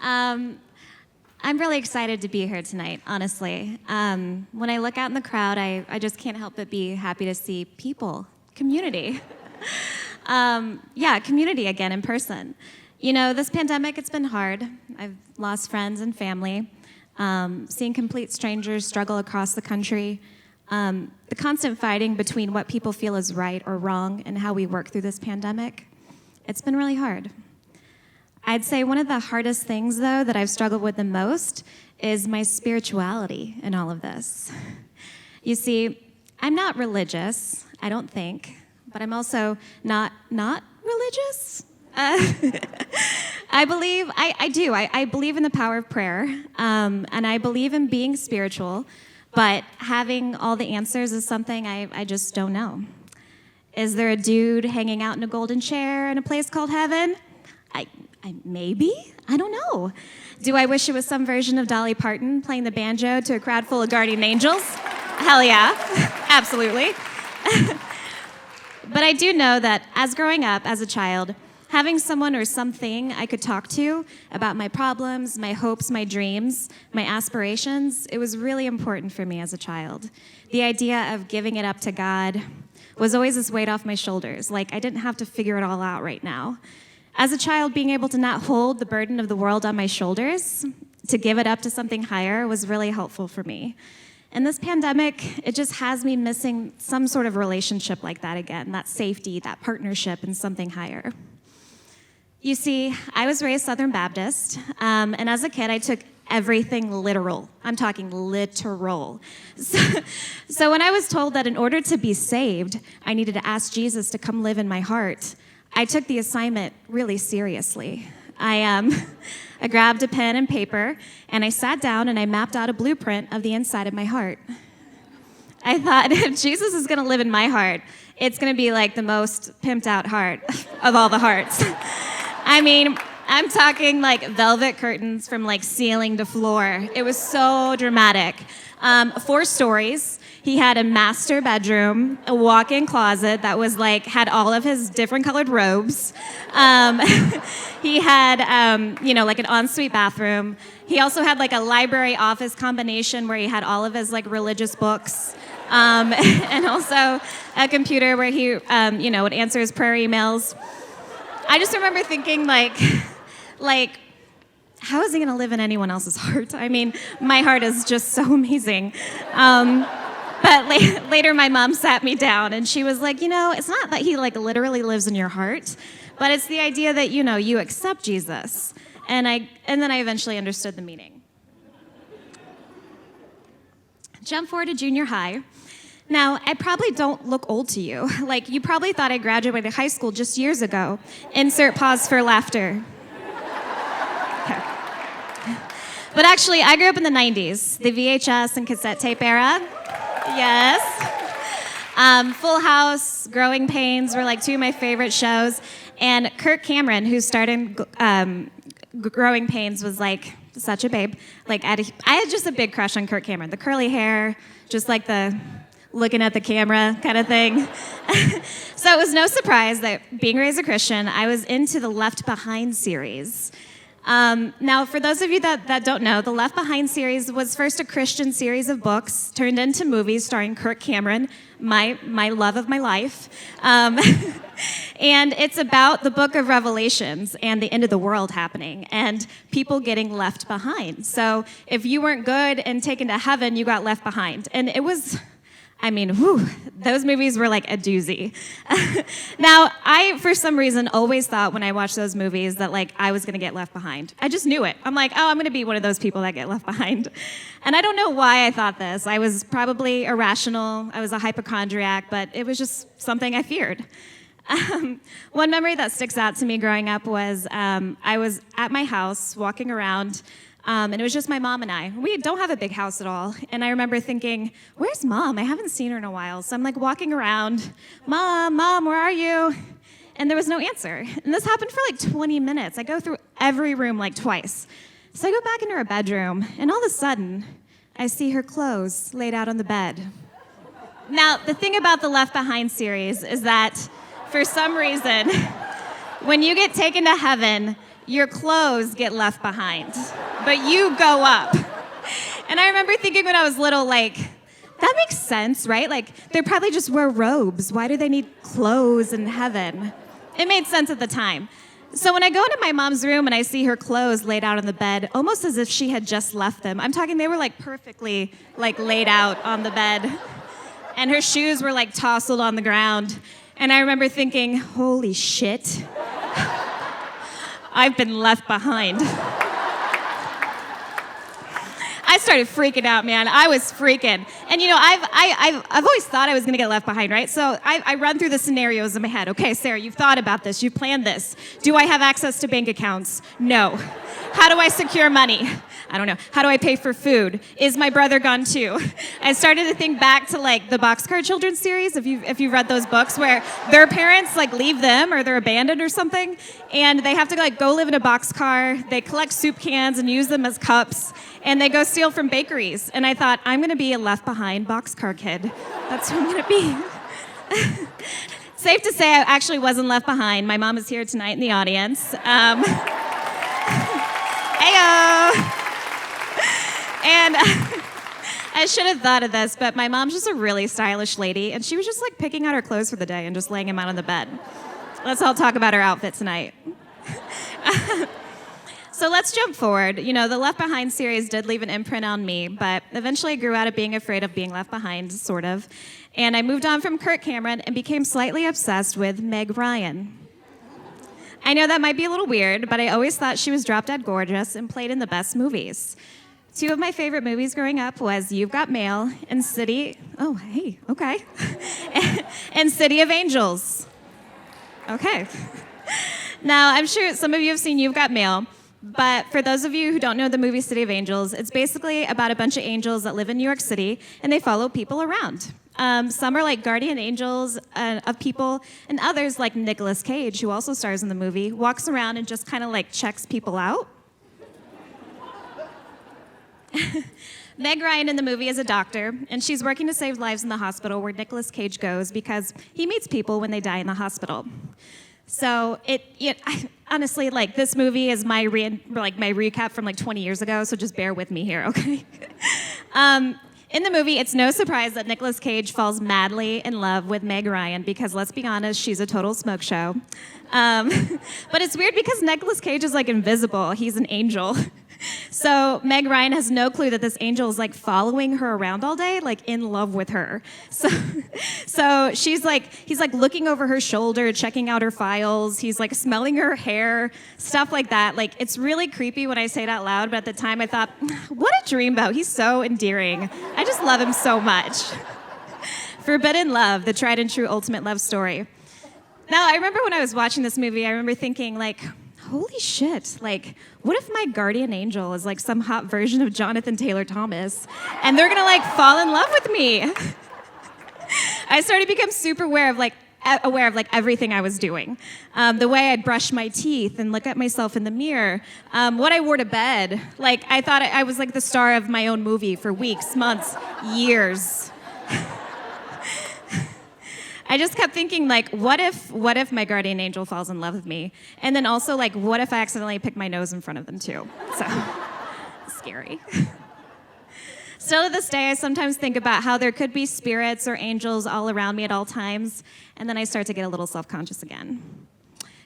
Um, I'm really excited to be here tonight, honestly. When I look out in the crowd, I just can't help but be happy to see people, community. Community again in person. You know, this pandemic, it's been hard. I've lost friends and family. Seeing complete strangers struggle across the country. The constant fighting between what people feel is right or wrong and how we work through this pandemic. It's been really hard. I'd say one of the hardest things, though, that I've struggled with the most is my spirituality in all of this. You see, I'm not religious, I don't think, but I'm also not religious. I believe in the power of prayer, and I believe in being spiritual, but having all the answers is something I just don't know. Is there a dude hanging out in a golden chair in a place called heaven? Maybe? I don't know. Do I wish it was some version of Dolly Parton playing the banjo to a crowd full of guardian angels? Hell yeah, absolutely. But I do know that as growing up as a child, having someone or something I could talk to about my problems, my hopes, my dreams, my aspirations, it was really important for me as a child. The idea of giving it up to God was always this weight off my shoulders, like I didn't have to figure it all out right now. As a child, being able to not hold the burden of the world on my shoulders, to give it up to something higher, was really helpful for me. And this pandemic, it just has me missing some sort of relationship like that again, that safety, that partnership, and something higher. You see, I was raised Southern Baptist, and as a kid, I took everything literal. I'm talking literal. So when I was told that in order to be saved, I needed to ask Jesus to come live in my heart, I took the assignment really seriously. I grabbed a pen and paper, and I sat down and I mapped out a blueprint of the inside of my heart. I thought, if Jesus is gonna live in my heart, it's gonna be like the most pimped out heart of all the hearts. I mean, I'm talking like velvet curtains from like ceiling to floor. It was so dramatic. 4 stories. He had a master bedroom, a walk-in closet that was like, had all of his different colored robes. He had, like an ensuite bathroom. He also had like a library office combination where he had all of his like religious books. And also a computer where he, would answer his prayer emails. I just remember thinking like, how is he gonna live in anyone else's heart? I mean, my heart is just so amazing. But later my mom sat me down and she was like, it's not that he like literally lives in your heart, but it's the idea that, you accept Jesus. And then I eventually understood the meaning. Jump forward to junior high. Now, I probably don't look old to you. Like, you probably thought I graduated high school just years ago. Insert pause for laughter. Okay. But actually, I grew up in the 90s, the VHS and cassette tape era. Yes. Full House, Growing Pains were like 2 of my favorite shows. And Kirk Cameron, who started Growing Pains, was like such a babe. Like, I had just a big crush on Kirk Cameron. The curly hair, just like the looking at the camera kind of thing. So it was no surprise that being raised a Christian, I was into the Left Behind series. Now, for those of you that don't know, the Left Behind series was first a Christian series of books turned into movies starring Kirk Cameron, my love of my life. And it's about the book of Revelations and the end of the world happening and people getting left behind. So if you weren't good and taken to heaven, you got left behind. And it was... those movies were like a doozy. Now, I, for some reason, always thought when I watched those movies that like I was gonna get left behind. I just knew it. I'm like, I'm gonna be one of those people that get left behind. And I don't know why I thought this. I was probably irrational. I was a hypochondriac, but it was just something I feared. One memory that sticks out to me growing up was I was at my house walking around. And it was just my mom and I. We don't have a big house at all. And I remember thinking, where's Mom? I haven't seen her in a while. So I'm like walking around, Mom, where are you? And there was no answer. And this happened for like 20 minutes. I go through every room like twice. So I go back into her bedroom, and all of a sudden, I see her clothes laid out on the bed. Now, the thing about the Left Behind series is that for some reason, when you get taken to heaven, your clothes get left behind, but you go up. And I remember thinking when I was little, like, that makes sense, right? Like, they probably just wear robes. Why do they need clothes in heaven? It made sense at the time. So when I go into my mom's room and I see her clothes laid out on the bed, almost as if she had just left them. I'm talking, they were like perfectly like laid out on the bed. And her shoes were like tousled on the ground. And I remember thinking, holy shit, I've been left behind. I started freaking out, man. I was freaking. And you know, I've always thought I was gonna get left behind, right? So I run through the scenarios in my head. Okay, Sarah, you've thought about this, you've planned this. Do I have access to bank accounts? No. How do I secure money? I don't know. How do I pay for food? Is my brother gone too? I started to think back to like the Boxcar Children series, if you've read those books, where their parents like leave them or they're abandoned or something, and they have to like go live in a boxcar. They collect soup cans and use them as cups, and they go steal from bakeries. And I thought, I'm gonna be a left behind boxcar kid. That's who I'm gonna be. Safe to say, I actually wasn't left behind. My mom is here tonight in the audience. Heyo! And I should have thought of this, but my mom's just a really stylish lady, and she was just like picking out her clothes for the day and just laying them out on the bed. Let's all talk about her outfit tonight. So let's jump forward. You know, the Left Behind series did leave an imprint on me, but eventually I grew out of being afraid of being left behind, sort of. And I moved on from Kirk Cameron and became slightly obsessed with Meg Ryan. I know that might be a little weird, but I always thought she was drop-dead gorgeous and played in the best movies. Two of my favorite movies growing up was You've Got Mail and City... Oh, hey, okay. And City of Angels. Okay. Now, I'm sure some of you have seen You've Got Mail, but for those of you who don't know the movie City of Angels, it's basically about a bunch of angels that live in New York City, and they follow people around. Some are like guardian angels of people, and others, like Nicolas Cage, who also stars in the movie, walks around and just kind of like checks people out. Meg Ryan in the movie is a doctor, and she's working to save lives in the hospital where Nicolas Cage goes because he meets people when they die in the hospital. So honestly, like, this movie is my recap from like 20 years ago, so just bear with me here, okay? In the movie, it's no surprise that Nicolas Cage falls madly in love with Meg Ryan because, let's be honest, she's a total smoke show. But it's weird because Nicolas Cage is like invisible. He's an angel. So Meg Ryan has no clue that this angel is like following her around all day, like in love with her. So he's like looking over her shoulder, checking out her files. He's like smelling her hair, stuff like that. Like, it's really creepy when I say it out loud, but at the time I thought, what a dreamboat. He's so endearing. I just love him so much. Forbidden Love, the tried and true ultimate love story. Now, I remember when I was watching this movie, I remember thinking, like, holy shit, like, what if my guardian angel is like some hot version of Jonathan Taylor Thomas, and they're gonna like fall in love with me? I started to become super aware of everything I was doing. The way I'd brush my teeth and look at myself in the mirror, what I wore to bed. Like, I thought I was like the star of my own movie for weeks, months, years. I just kept thinking, like, what if my guardian angel falls in love with me? And then also, like, what if I accidentally pick my nose in front of them too? So, scary. Still to this day, I sometimes think about how there could be spirits or angels all around me at all times, and then I start to get a little self-conscious again.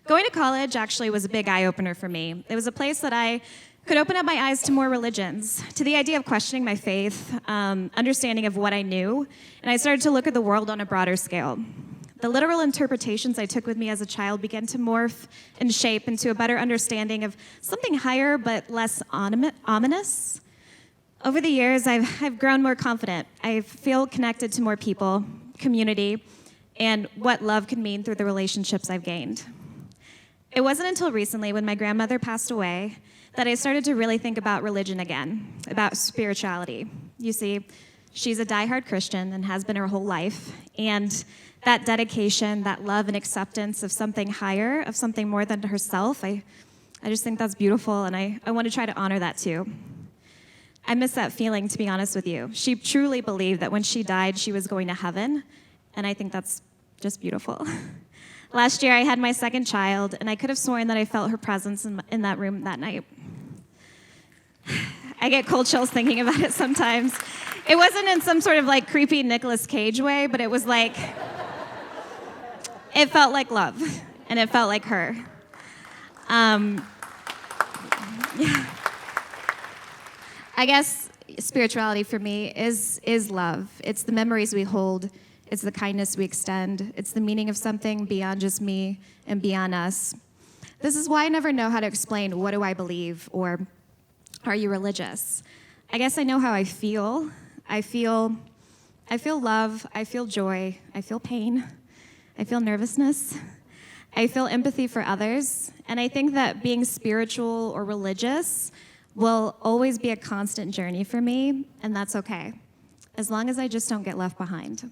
Going to college actually was a big eye-opener for me. It was a place that I could open up my eyes to more religions, to the idea of questioning my faith, understanding of what I knew, and I started to look at the world on a broader scale. The literal interpretations I took with me as a child began to morph and shape into a better understanding of something higher but less ominous. Over the years, I've grown more confident. I feel connected to more people, community, and what love can mean through the relationships I've gained. It wasn't until recently, when my grandmother passed away, that I started to really think about religion again, about spirituality. You see, she's a diehard Christian and has been her whole life, and that dedication, that love and acceptance of something higher, of something more than herself, I just think that's beautiful, and I want to try to honor that too. I miss that feeling, to be honest with you. She truly believed that when she died, she was going to heaven, and I think that's just beautiful. Last year, I had my second child, and I could have sworn that I felt her presence in that room that night. I get cold chills thinking about it sometimes. It wasn't in some sort of like creepy Nicolas Cage way, but it was like, it felt like love, and it felt like her. Yeah. I guess spirituality for me is love. It's the memories we hold. It's the kindness we extend. It's the meaning of something beyond just me and beyond us. This is why I never know how to explain what do I believe or are you religious? I guess I know how I feel. I feel love. I feel joy. I feel pain. I feel nervousness. I feel empathy for others. And I think that being spiritual or religious will always be a constant journey for me, and that's okay, as long as I just don't get left behind.